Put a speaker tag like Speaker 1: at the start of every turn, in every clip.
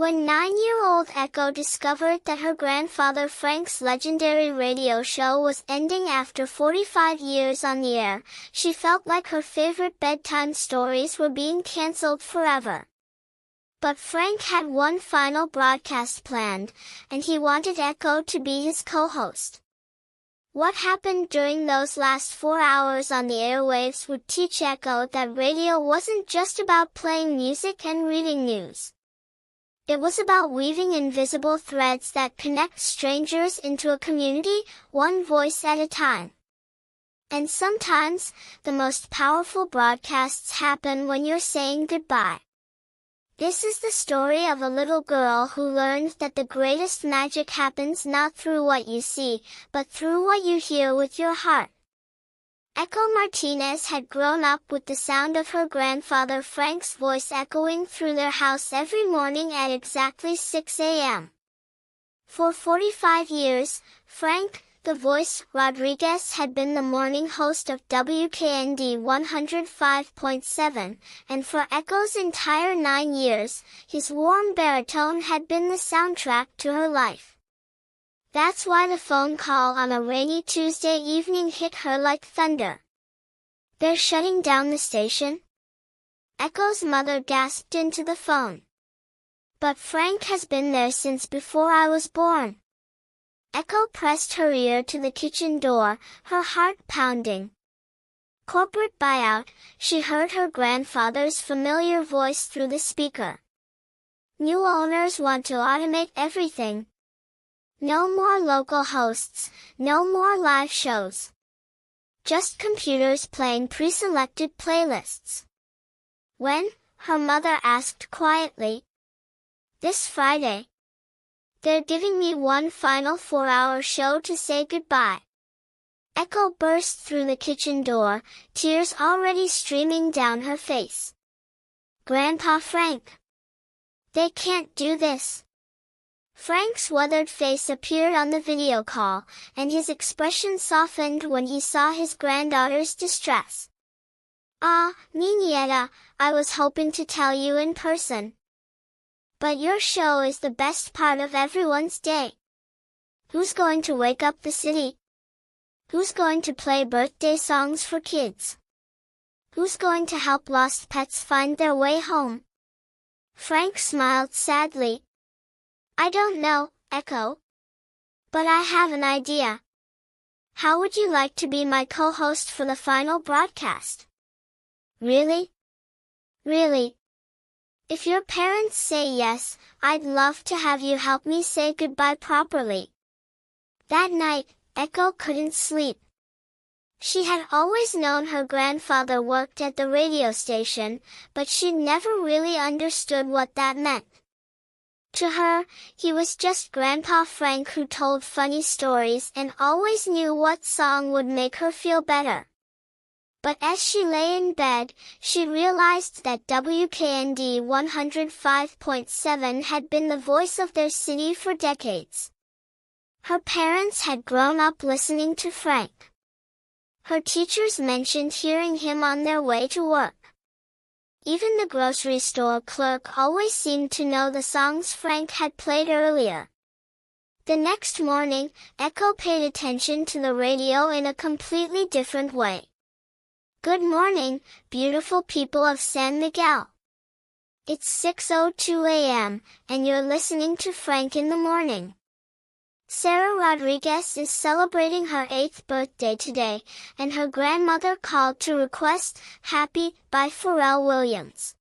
Speaker 1: When 9-year-old Echo discovered that her grandfather Frank's legendary radio show was ending after 45 years on the air, she felt like her favorite bedtime stories were being cancelled forever. But Frank had one final broadcast planned, and he wanted Echo to be his co-host. What happened during those last 4 hours on the airwaves would teach Echo that radio wasn't just about playing music and reading news. It was about weaving invisible threads that connect strangers into a community, one voice at a time. And sometimes, the most powerful broadcasts happen when you're saying goodbye. This is the story of a little girl who learned that the greatest magic happens not through what you see, but through what you hear with your heart. Echo Martinez had grown up with the sound of her grandfather Frank's voice echoing through their house every morning at exactly 6 a.m. For 45 years, Frank, the Voice Rodriguez had been the morning host of WKND 105.7, and for Echo's entire 9 years, his warm baritone had been the soundtrack to her life. That's why the phone call on a rainy Tuesday evening hit her like thunder. "They're shutting down the station?" Echo's mother gasped into the phone. "But Frank has been there since before I was born." Echo pressed her ear to the kitchen door, her heart pounding. Corporate buyout, she heard her grandfather's familiar voice through the speaker. New owners want to automate everything. No more local hosts, no more live shows. Just computers playing pre-selected playlists. When? Her mother asked quietly. "This Friday. They're giving me one final 4-hour show to say goodbye." Echo burst through the kitchen door, tears already streaming down her face. "Grandpa Frank. They can't do this." Frank's weathered face appeared on the video call, and his expression softened when he saw his granddaughter's distress. "Ah, Niñeta, I was hoping to tell you in person. But your show is the best part of everyone's day. Who's going to wake up the city? Who's going to play birthday songs for kids? Who's going to help lost pets find their way home?" Frank smiled sadly. "I don't know, Echo. But I have an idea. How would you like to be my co-host for the final broadcast?" "Really? Really? If your parents say yes, I'd love to have you help me say goodbye properly." That night, Echo couldn't sleep. She had always known her grandfather worked at the radio station, but she'd never really understood what that meant. To her, he was just Grandpa Frank who told funny stories and always knew what song would make her feel better. But as she lay in bed, she realized that WKND 105.7 had been the voice of their city for decades. Her parents had grown up listening to Frank. Her teachers mentioned hearing him on their way to work. Even the grocery store clerk always seemed to know the songs Frank had played earlier. The next morning, Echo paid attention to the radio in a completely different way. "Good morning, beautiful people of San Miguel. It's 6:02 a.m., and you're listening to Frank in the Morning. Sarah Rodriguez is celebrating her 8th birthday today, and her grandmother called to request Happy by Pharrell Williams.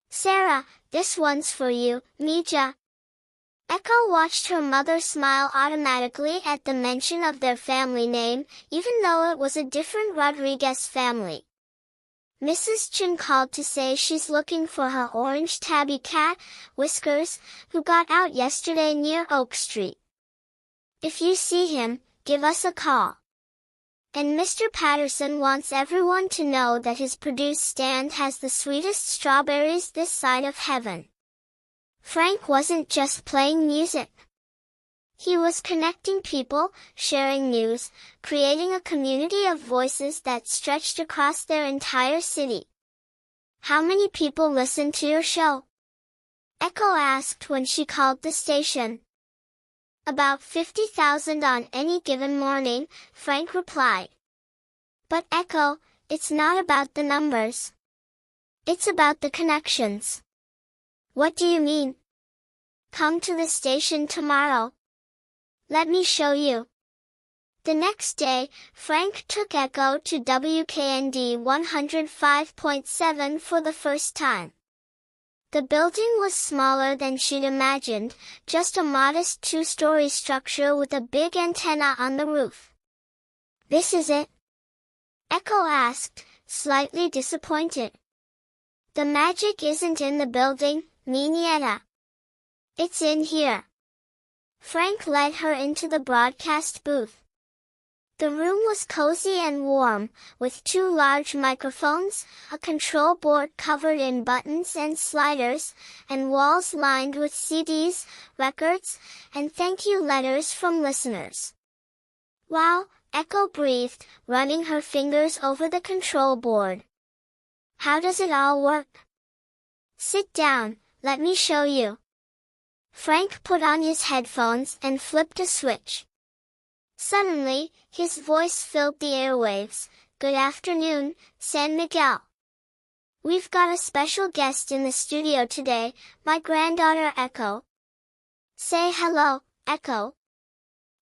Speaker 1: Sarah, this one's for you, Mija." Echo watched her mother smile automatically at the mention of their family name, even though it was a different Rodriguez family. Mrs. Chen called to say she's looking for her orange tabby cat, Whiskers, who got out yesterday near Oak Street. "If you see him, give us a call." And Mr. Patterson wants everyone to know that his produce stand has the sweetest strawberries this side of heaven. Frank wasn't just playing music. He was connecting people, sharing news, creating a community of voices that stretched across their entire city. How many people listen to your show? Echo asked when she called the station. About 50,000 on any given morning, Frank replied. But Echo, it's not about the numbers. It's about the connections. What do you mean? Come to the station tomorrow. Let me show you. The next day, Frank took Echo to WKND 105.7 for the first time. The building was smaller than she'd imagined, just a modest two-story structure with a big antenna on the roof. This is it? Echo asked, slightly disappointed. The magic isn't in the building, mi nieta. It's in here. Frank led her into the broadcast booth. The room was cozy and warm, with two large microphones, a control board covered in buttons and sliders, and walls lined with CDs, records, and thank you letters from listeners. Wow, Echo breathed, running her fingers over the control board. How does it all work? Sit down, let me show you. Frank put on his headphones and flipped a switch. Suddenly, his voice filled the airwaves. Good afternoon, San Miguel. We've got a special guest in the studio today, my granddaughter Echo. Say hello, Echo.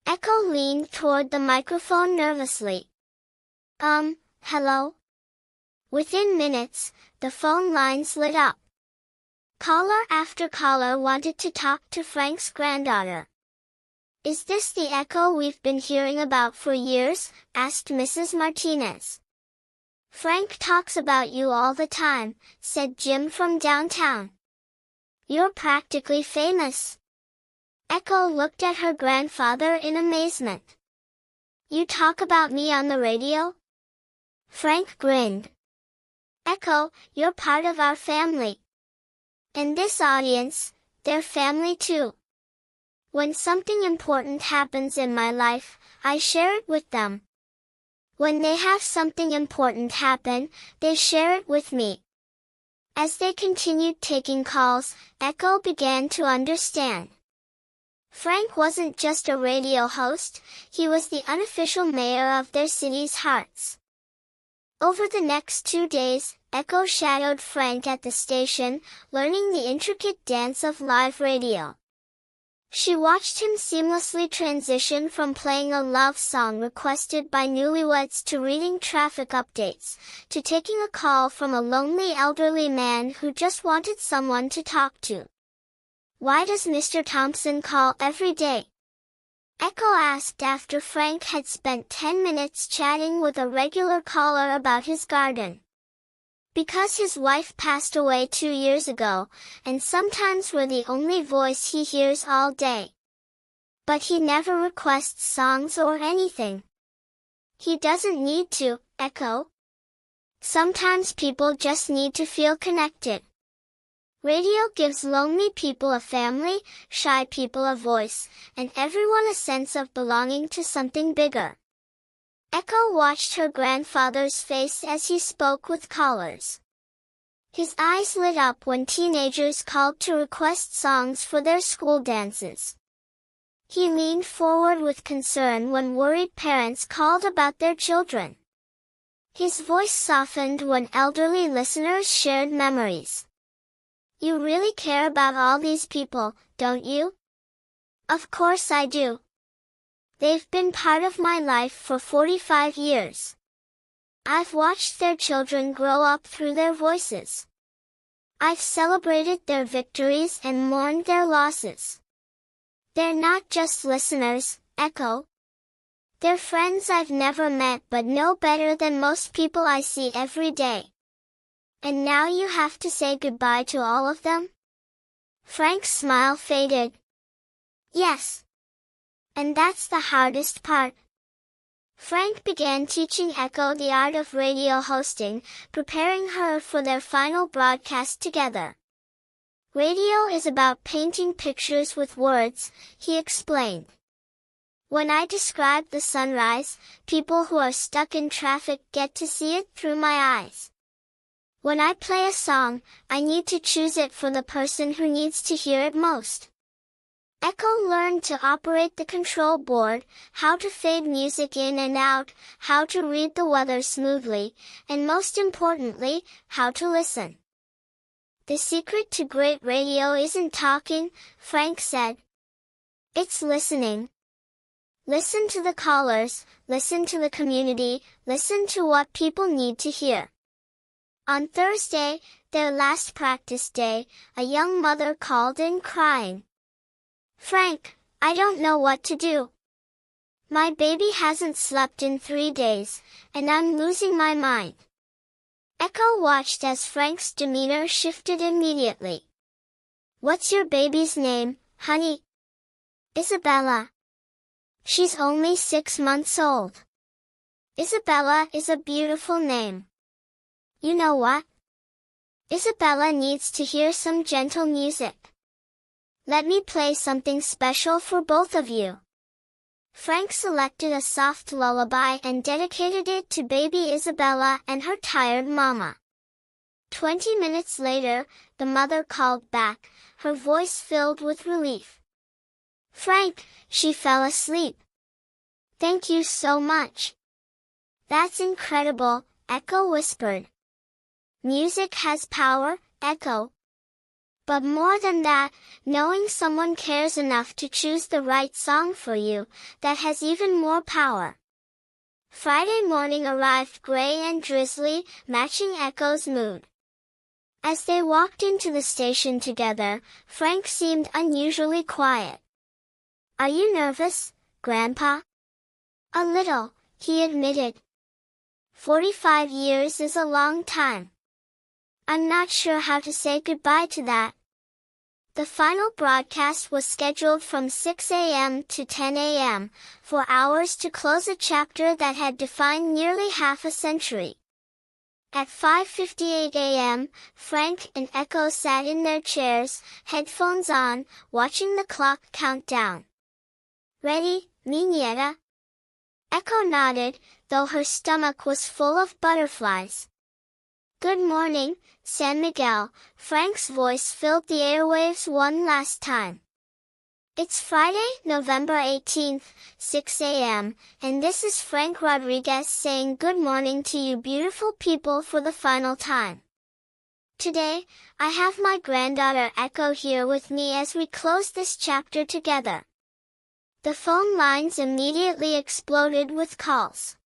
Speaker 1: Echo leaned toward the microphone nervously. Hello? Within minutes, the phone lines lit up. Caller after caller wanted to talk to Frank's granddaughter. Is this the Echo we've been hearing about for years? Asked Mrs. Martinez. Frank talks about you all the time, said Jim from downtown. You're practically famous. Echo looked at her grandfather in amazement. You talk about me on the radio? Frank grinned. Echo, you're part of our family. And this audience, they're family too. When something important happens in my life, I share it with them. When they have something important happen, they share it with me. As they continued taking calls, Echo began to understand. Frank wasn't just a radio host, he was the unofficial mayor of their city's hearts. Over the next 2 days, Echo shadowed Frank at the station, learning the intricate dance of live radio. She watched him seamlessly transition from playing a love song requested by newlyweds to reading traffic updates, to taking a call from a lonely elderly man who just wanted someone to talk to. Why does Mr. Thompson call every day? Echo asked after Frank had spent 10 minutes chatting with a regular caller about his garden. Because his wife passed away 2 years ago, and sometimes we're the only voice he hears all day. But he never requests songs or anything. He doesn't need to, Echo. Sometimes people just need to feel connected. Radio gives lonely people a family, shy people a voice, and everyone a sense of belonging to something bigger. Echo watched her grandfather's face as he spoke with callers. His eyes lit up when teenagers called to request songs for their school dances. He leaned forward with concern when worried parents called about their children. His voice softened when elderly listeners shared memories. You really care about all these people, don't you? Of course I do. They've been part of my life for 45 years. I've watched their children grow up through their voices. I've celebrated their victories and mourned their losses. They're not just listeners, Echo. They're friends I've never met but know better than most people I see every day. And now you have to say goodbye to all of them? Frank's smile faded. Yes. And that's the hardest part. Frank began teaching Echo the art of radio hosting, preparing her for their final broadcast together. Radio is about painting pictures with words, he explained. When I describe the sunrise, people who are stuck in traffic get to see it through my eyes. When I play a song, I need to choose it for the person who needs to hear it most. Echo learned to operate the control board, how to fade music in and out, how to read the weather smoothly, and most importantly, how to listen. The secret to great radio isn't talking, Frank said. It's listening. Listen to the callers, listen to the community, listen to what people need to hear. On Thursday, their last practice day, a young mother called in crying. Frank, I don't know what to do. My baby hasn't slept in 3 days, and I'm losing my mind. Echo watched as Frank's demeanor shifted immediately. What's your baby's name, honey? Isabella. She's only 6 months old. Isabella is a beautiful name. You know what? Isabella needs to hear some gentle music. Let me play something special for both of you. Frank selected a soft lullaby and dedicated it to baby Isabella and her tired mama. 20 minutes later, the mother called back, her voice filled with relief. Frank, she fell asleep. Thank you so much. That's incredible, Echo whispered. Music has power, Echo. But more than that, knowing someone cares enough to choose the right song for you, that has even more power. Friday morning arrived gray and drizzly, matching Echo's mood. As they walked into the station together, Frank seemed unusually quiet. Are you nervous, Grandpa? A little, he admitted. 45 years is a long time. I'm not sure how to say goodbye to that. The final broadcast was scheduled from 6 a.m. to 10 a.m., 4 hours to close a chapter that had defined nearly half a century. At 5:58 a.m., Frank and Echo sat in their chairs, headphones on, watching the clock count down. Ready, mi nieta? Echo nodded, though her stomach was full of butterflies. Good morning, San Miguel, Frank's voice filled the airwaves one last time. It's Friday, November 18th, 6 a.m., and this is Frank Rodriguez saying good morning to you beautiful people for the final time. Today, I have my granddaughter Echo here with me as we close this chapter together. The phone lines immediately exploded with calls.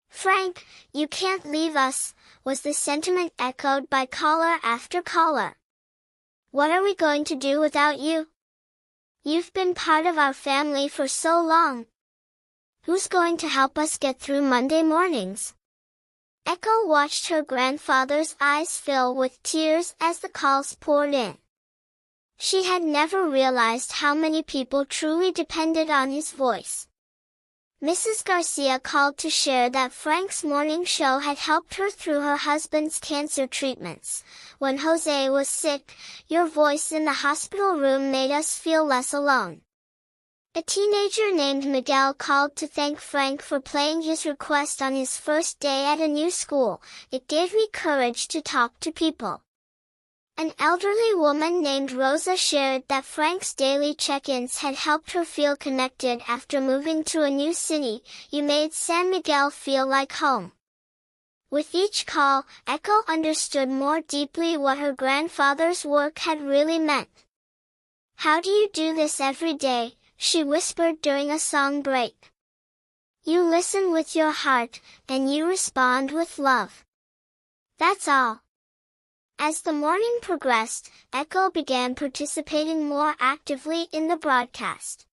Speaker 1: Frank, you can't leave us, was the sentiment echoed by caller after caller. What are we going to do without you? You've been part of our family for so long. Who's going to help us get through Monday mornings? Echo watched her grandfather's eyes fill with tears as the calls poured in. She had never realized how many people truly depended on his voice. Mrs. Garcia called to share that Frank's morning show had helped her through her husband's cancer treatments. When Jose was sick, your voice in the hospital room made us feel less alone. A teenager named Miguel called to thank Frank for playing his request on his first day at a new school. It gave me courage to talk to people. An elderly woman named Rosa shared that Frank's daily check-ins had helped her feel connected after moving to a new city. You made San Miguel feel like home. With each call, Echo understood more deeply what her grandfather's work had really meant. How do you do this every day? She whispered during a song break. You listen with your heart, and you respond with love. That's all. As the morning progressed, Echo began participating more actively in the broadcast.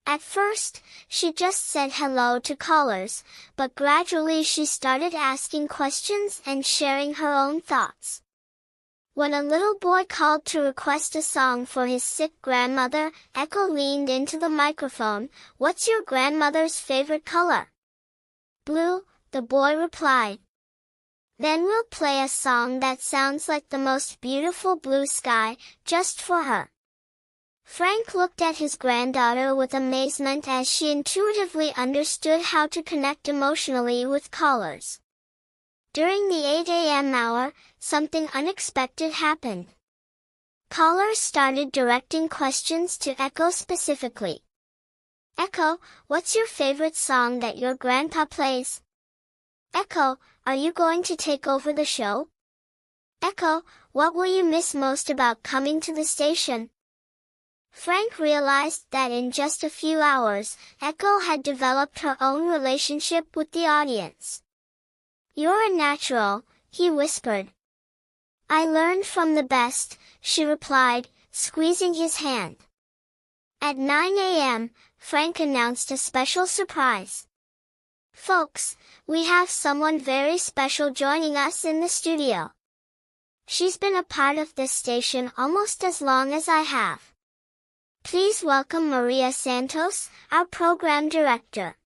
Speaker 1: At first, she just said hello to callers, but gradually she started asking questions and sharing her own thoughts. When a little boy called to request a song for his sick grandmother, Echo leaned into the microphone. What's your grandmother's favorite color? Blue, the boy replied. Then we'll play a song that sounds like the most beautiful blue sky, just for her. Frank looked at his granddaughter with amazement as she intuitively understood how to connect emotionally with callers. During the 8 a.m. hour, something unexpected happened. Callers started directing questions to Echo specifically. Echo, what's your favorite song that your grandpa plays? Echo, are you going to take over the show? Echo, what will you miss most about coming to the station? Frank realized that in just a few hours, Echo had developed her own relationship with the audience. You're a natural, he whispered. I learned from the best, she replied, squeezing his hand. At 9 a.m., Frank announced a special surprise. Folks, we have someone very special joining us in the studio. She's been a part of this station almost as long as I have. Please welcome Maria Santos, our program director.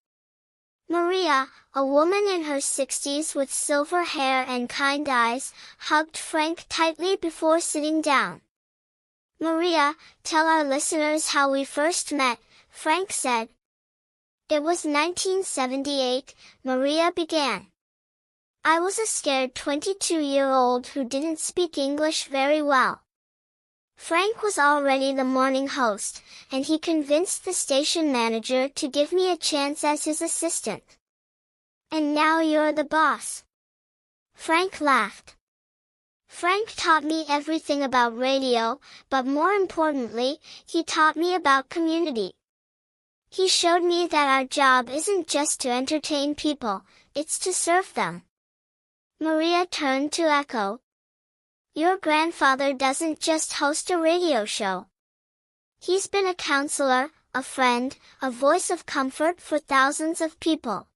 Speaker 1: Maria, a woman in her 60s with silver hair and kind eyes, hugged Frank tightly before sitting down. Maria, tell our listeners how we first met, Frank said. It was 1978, Maria began. I was a scared 22-year-old who didn't speak English very well. Frank was already the morning host, and he convinced the station manager to give me a chance as his assistant. And now you're the boss. Frank laughed. Frank taught me everything about radio, but more importantly, he taught me about community. He showed me that our job isn't just to entertain people, it's to serve them. Maria turned to Echo. Your grandfather doesn't just host a radio show. He's been a counselor, a friend, a voice of comfort for thousands of people.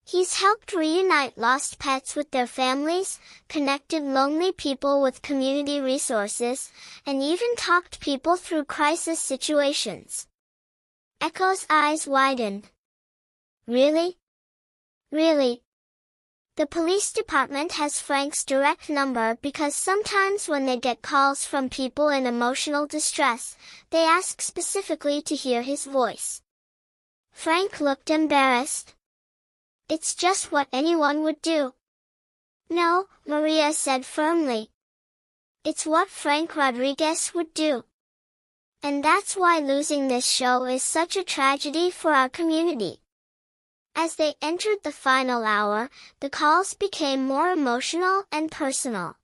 Speaker 1: He's helped reunite lost pets with their families, connected lonely people with community resources, and even talked people through crisis situations. Echo's eyes widened. Really? Really? The police department has Frank's direct number because sometimes when they get calls from people in emotional distress, they ask specifically to hear his voice. Frank looked embarrassed. It's just what anyone would do. No, Maria said firmly. It's what Frank Rodriguez would do. And that's why losing this show is such a tragedy for our community. As they entered the final hour, the calls became more emotional and personal.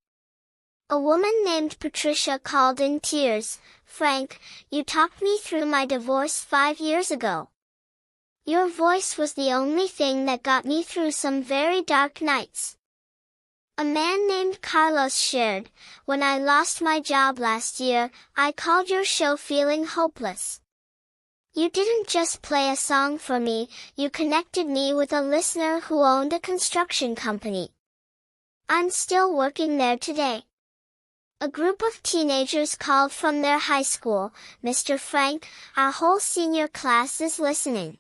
Speaker 1: A woman named Patricia called in tears. Frank, you talked me through my divorce 5 years ago. Your voice was the only thing that got me through some very dark nights. A man named Carlos shared, when I lost my job last year, I called your show feeling hopeless. You didn't just play a song for me, you connected me with a listener who owned a construction company. I'm still working there today. A group of teenagers called from their high school. Mr. Frank, our whole senior class is listening.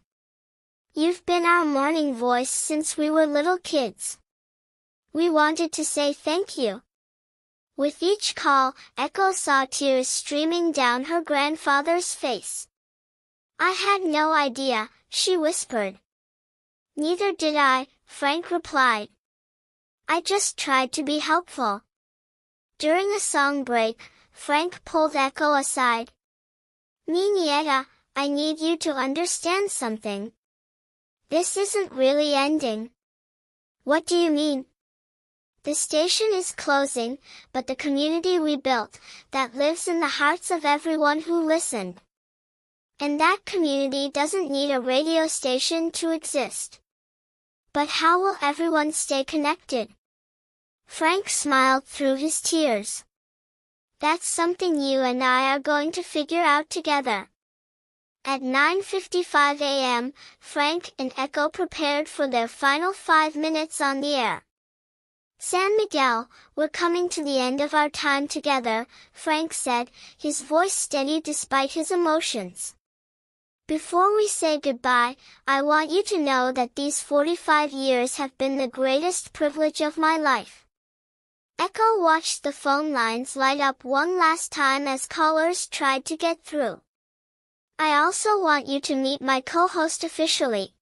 Speaker 1: You've been our morning voice since we were little kids. We wanted to say thank you. With each call, Echo saw tears streaming down her grandfather's face. I had no idea, she whispered. Neither did I, Frank replied. I just tried to be helpful. During a song break, Frank pulled Echo aside. Niñeta, I need you to understand something. This isn't really ending. What do you mean? The station is closing, but the community we built, that lives in the hearts of everyone who listened. And that community doesn't need a radio station to exist. But how will everyone stay connected? Frank smiled through his tears. That's something you and I are going to figure out together. At 9:55 a.m., Frank and Echo prepared for their final 5 minutes on the air. San Miguel, we're coming to the end of our time together, Frank said, his voice steady despite his emotions. Before we say goodbye, I want you to know that these 45 years have been the greatest privilege of my life. Echo watched the phone lines light up one last time as callers tried to get through. I also want you to meet my co-host officially.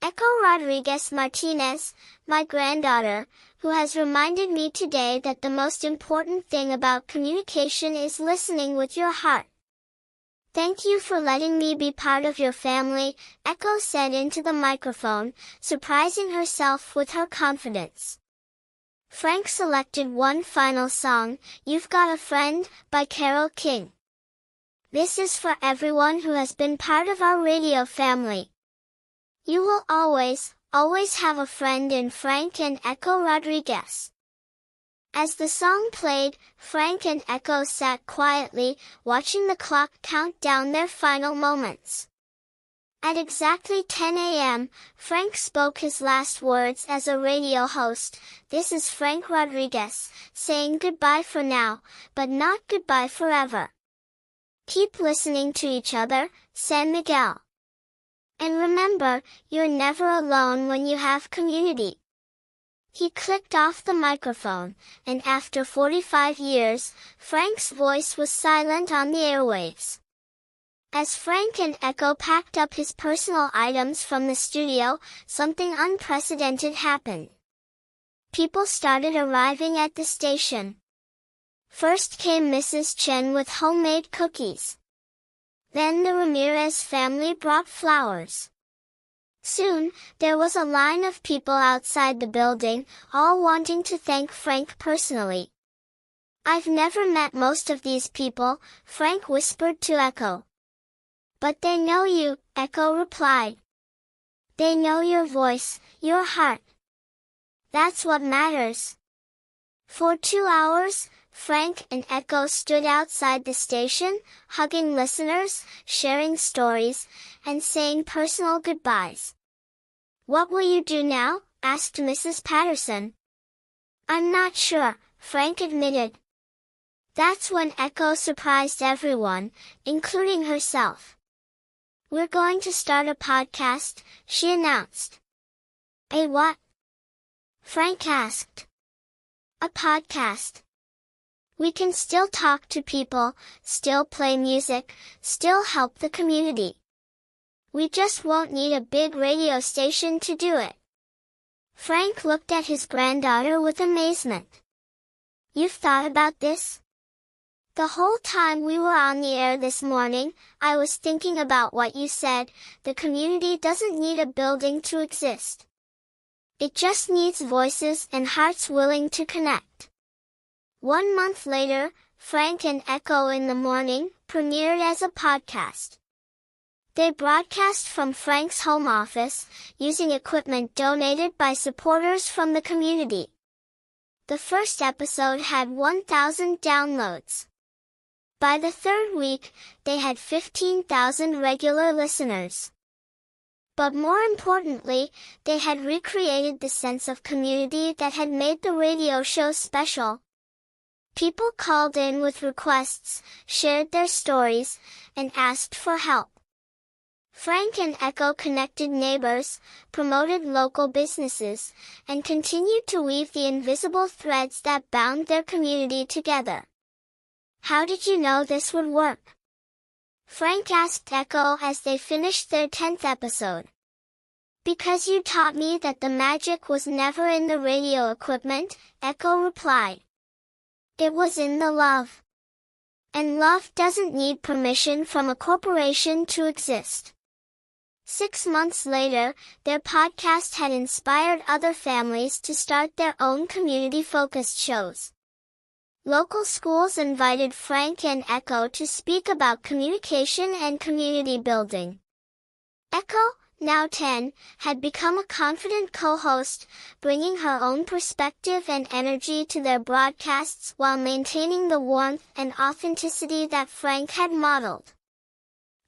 Speaker 1: Echo Rodriguez Martinez, my granddaughter, who has reminded me today that the most important thing about communication is listening with your heart. Thank you for letting me be part of your family, Echo said into the microphone, surprising herself with her confidence. Frank selected one final song, You've Got a Friend, by Carole King. This is for everyone who has been part of our radio family. You will always have a friend in Frank and Echo Rodriguez. As the song played, Frank and Echo sat quietly, watching the clock count down their final moments. At exactly 10 a.m., Frank spoke his last words as a radio host. This is Frank Rodriguez, saying goodbye for now, but not goodbye forever. Keep listening to each other, San Miguel. And remember, you're never alone when you have community. He clicked off the microphone, and after 45 years, Frank's voice was silent on the airwaves. As Frank and Echo packed up his personal items from the studio, something unprecedented happened. People started arriving at the station. First came Mrs. Chen with homemade cookies. Then the Ramirez family brought flowers. Soon, there was a line of people outside the building, all wanting to thank Frank personally. I've never met most of these people, Frank whispered to Echo. But they know you, Echo replied. They know your voice, your heart. That's what matters. For 2 hours, Frank and Echo stood outside the station, hugging listeners, sharing stories, and saying personal goodbyes. What will you do now? Asked Mrs. Patterson. I'm not sure, Frank admitted. That's when Echo surprised everyone, including herself. We're going to start a podcast, she announced. A what? Frank asked. A podcast. We can still talk to people, still play music, still help the community. We just won't need a big radio station to do it. Frank looked at his granddaughter with amazement. You've thought about this? The whole time we were on the air this morning, I was thinking about what you said. The community doesn't need a building to exist. It just needs voices and hearts willing to connect. 1 month later, Frank and Echo in the Morning premiered as a podcast. They broadcast from Frank's home office, using equipment donated by supporters from the community. The first episode had 1,000 downloads. By the third week, they had 15,000 regular listeners. But more importantly, they had recreated the sense of community that had made the radio show special. People called in with requests, shared their stories, and asked for help. Frank and Echo connected neighbors, promoted local businesses, and continued to weave the invisible threads that bound their community together. How did you know this would work? Frank asked Echo as they finished their 10th episode. Because you taught me that the magic was never in the radio equipment, Echo replied. It was in the love. And love doesn't need permission from a corporation to exist. 6 months later, their podcast had inspired other families to start their own community-focused shows. Local schools invited Frank and Echo to speak about communication and community building. Echo, now 10, had become a confident co-host, bringing her own perspective and energy to their broadcasts while maintaining the warmth and authenticity that Frank had modeled.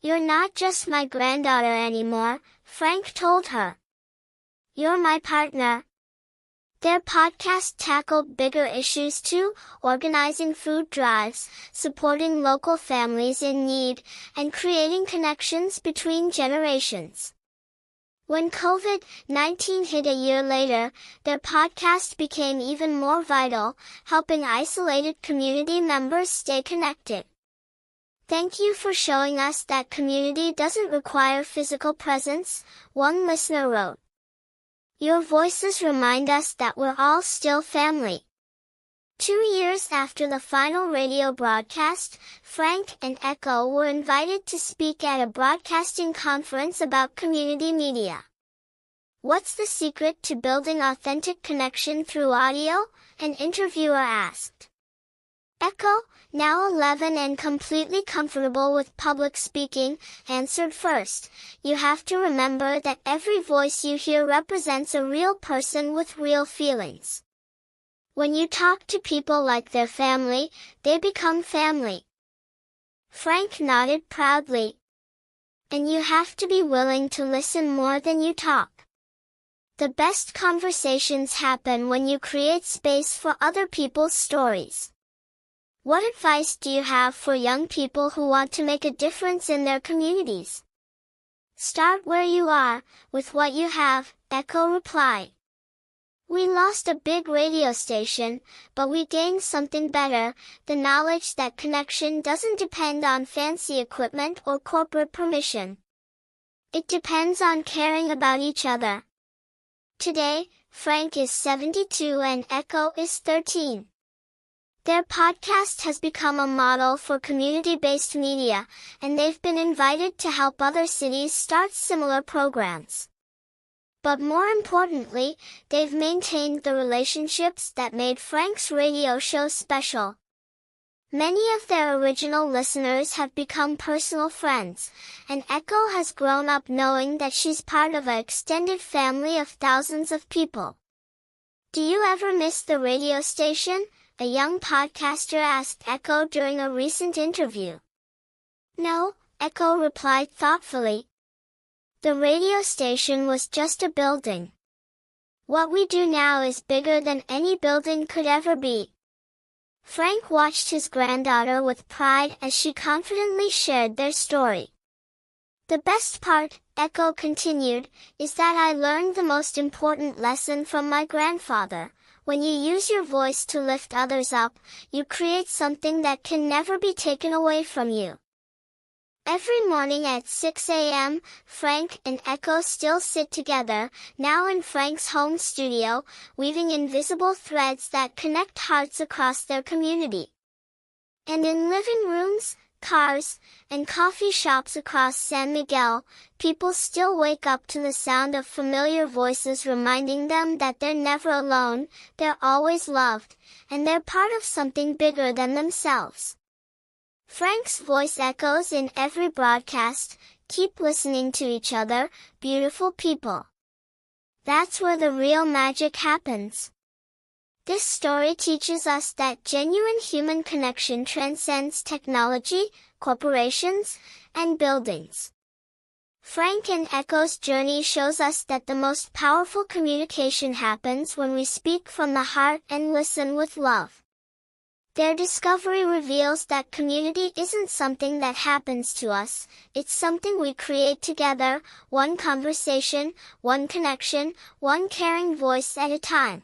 Speaker 1: You're not just my granddaughter anymore, Frank told her. You're my partner. Their podcast tackled bigger issues too, organizing food drives, supporting local families in need, and creating connections between generations. When COVID-19 hit a year later, their podcast became even more vital, helping isolated community members stay connected. Thank you for showing us that community doesn't require physical presence, one listener wrote. Your voices remind us that we're all still family. 2 years after the final radio broadcast, Frank and Echo were invited to speak at a broadcasting conference about community media. What's the secret to building authentic connection through audio? An interviewer asked. Echo, now 11 and completely comfortable with public speaking, answered first. You have to remember that every voice you hear represents a real person with real feelings. When you talk to people like their family, they become family. Frank nodded proudly. And you have to be willing to listen more than you talk. The best conversations happen when you create space for other people's stories. What advice do you have for young people who want to make a difference in their communities? Start where you are, with what you have, Echo replied. We lost a big radio station, but we gained something better, the knowledge that connection doesn't depend on fancy equipment or corporate permission. It depends on caring about each other. Today, Frank is 72 and Echo is 13. Their podcast has become a model for community-based media, and they've been invited to help other cities start similar programs. But more importantly, they've maintained the relationships that made Frank's radio show special. Many of their original listeners have become personal friends, and Echo has grown up knowing that she's part of an extended family of thousands of people. Do you ever miss the radio station? A young podcaster asked Echo during a recent interview. No, Echo replied thoughtfully. The radio station was just a building. What we do now is bigger than any building could ever be. Frank watched his granddaughter with pride as she confidently shared their story. The best part, Echo continued, is that I learned the most important lesson from my grandfather. When you use your voice to lift others up, you create something that can never be taken away from you. Every morning at 6 a.m., Frank and Echo still sit together, now in Frank's home studio, weaving invisible threads that connect hearts across their community. And in living rooms, cars, and coffee shops across San Miguel, people still wake up to the sound of familiar voices reminding them that they're never alone, they're always loved, and they're part of something bigger than themselves. Frank's voice echoes in every broadcast. Keep listening to each other, beautiful people. That's where the real magic happens. This story teaches us that genuine human connection transcends technology, corporations, and buildings. Frank and Echo's journey shows us that the most powerful communication happens when we speak from the heart and listen with love. Their discovery reveals that community isn't something that happens to us, it's something we create together, one conversation, one connection, one caring voice at a time.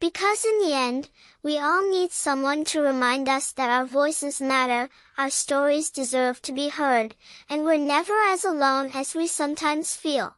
Speaker 1: Because in the end, we all need someone to remind us that our voices matter, our stories deserve to be heard, and we're never as alone as we sometimes feel.